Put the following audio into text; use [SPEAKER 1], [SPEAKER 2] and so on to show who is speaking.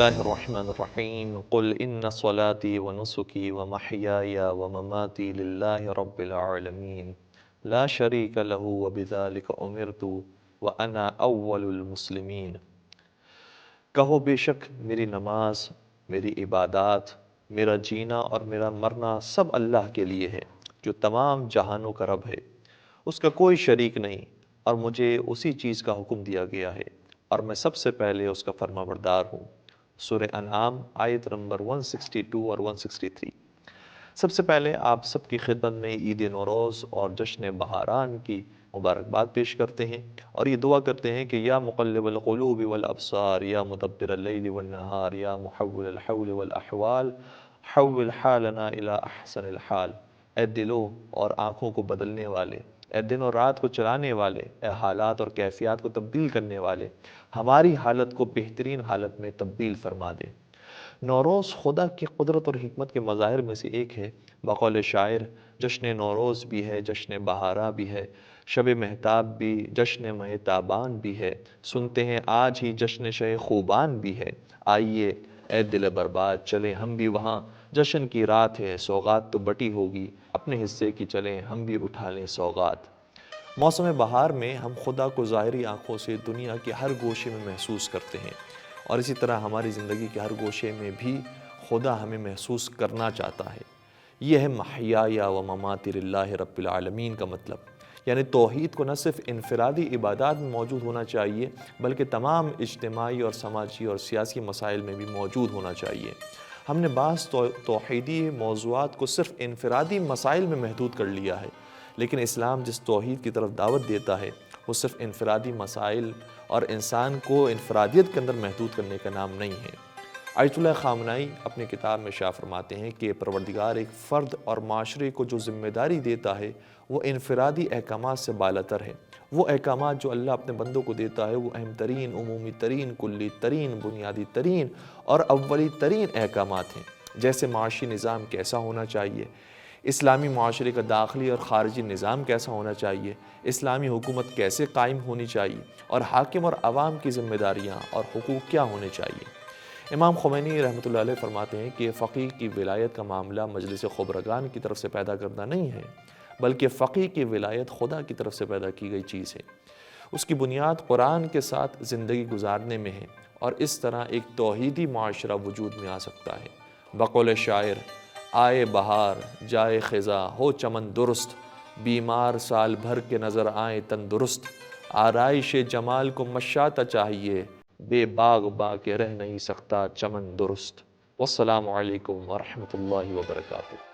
[SPEAKER 1] اللہ الرحمن الرحیم قل ان صلاتي ونسكي ومحياي ومماتي للہ رب العالمین لا شریک له وبذلک امرت وانا اول المسلمین۔ کہو بے شک میری نماز، میری عبادات، میرا جینا اور میرا مرنا سب اللہ کے لیے ہے جو تمام جہانوں کا رب ہے، اس کا کوئی شریک نہیں، اور مجھے اسی چیز کا حکم دیا گیا ہے اور میں سب سے پہلے اس کا فرما بردار ہوں۔ سورہ انعام آیت نمبر 162 اور 163۔ سب سے پہلے آپ سب کی خدمت میں عید نوروز اور جشن بہاران کی مبارکباد پیش کرتے ہیں اور یہ دعا کرتے ہیں کہ یا مقلب القلوب والابصار یا مدبر اللیل والنہار یا محول الحول والاحوال حول حالنا الی احسن الحال۔ اے دلوں اور آنکھوں کو بدلنے والے، اے دن اور رات کو چلانے والے، اے حالات اور کیفیات کو تبدیل کرنے والے، ہماری حالت کو بہترین حالت میں تبدیل فرما دے۔ نوروز خدا کی قدرت اور حکمت کے مظاہر میں سے ایک ہے۔ بقول شاعر، جشن نوروز بھی ہے، جشن بہارا بھی ہے، شب مہتاب بھی، جشن مہتابان بھی ہے، سنتے ہیں آج ہی جشن شہ خوبان بھی ہے۔ آئیے اے دل برباد چلیں ہم بھی وہاں، جشن کی رات ہے سوغات تو بٹی ہوگی، اپنے حصے کی چلیں ہم بھی اٹھا لیں سوغات۔ موسم بہار میں ہم خدا کو ظاہری آنکھوں سے دنیا کے ہر گوشے میں محسوس کرتے ہیں، اور اسی طرح ہماری زندگی کے ہر گوشے میں بھی خدا ہمیں محسوس کرنا چاہتا ہے۔ یہ ہے محیای و مماتی للہ رب العالمین کا مطلب، یعنی توحید کو نہ صرف انفرادی عبادات میں موجود ہونا چاہیے بلکہ تمام اجتماعی اور سماجی اور سیاسی مسائل میں بھی موجود ہونا چاہیے۔ ہم نے بعض توحیدی موضوعات کو صرف انفرادی مسائل میں محدود کر لیا ہے، لیکن اسلام جس توحید کی طرف دعوت دیتا ہے وہ صرف انفرادی مسائل اور انسان کو انفرادیت کے اندر محدود کرنے کا نام نہیں ہے۔ آیت اللہ خامنائی اپنے کتاب میں شاہ فرماتے ہیں کہ پروردگار ایک فرد اور معاشرے کو جو ذمہ داری دیتا ہے وہ انفرادی احکامات سے بالاتر ہے۔ وہ احکامات جو اللہ اپنے بندوں کو دیتا ہے وہ اہم ترین، عمومی ترین، کلی ترین، بنیادی ترین اور اولی ترین احکامات ہیں، جیسے معاشی نظام کیسا ہونا چاہیے، اسلامی معاشرے کا داخلی اور خارجی نظام کیسا ہونا چاہیے، اسلامی حکومت کیسے قائم ہونی چاہیے، اور حاکم اور عوام کی ذمہ داریاں اور حقوق کیا ہونے چاہیے۔ امام خمینی رحمۃ اللہ علیہ فرماتے ہیں کہ فقیہ کی ولایت کا معاملہ مجلس خبرگان کی طرف سے پیدا کرنا نہیں ہے، بلکہ فقیہ کی ولایت خدا کی طرف سے پیدا کی گئی چیز ہے۔ اس کی بنیاد قرآن کے ساتھ زندگی گزارنے میں ہے، اور اس طرح ایک توحیدی معاشرہ وجود میں آ سکتا ہے۔ بقول شاعر، آئے بہار جائے خزاں ہو چمن درست، بیمار سال بھر کے نظر آئیں تندرست، آرائش جمال کو مشاطہ چاہیے، بے باغ با کے رہ نہیں سکتا چمن درست۔ والسلام علیکم ورحمۃ اللہ وبرکاتہ۔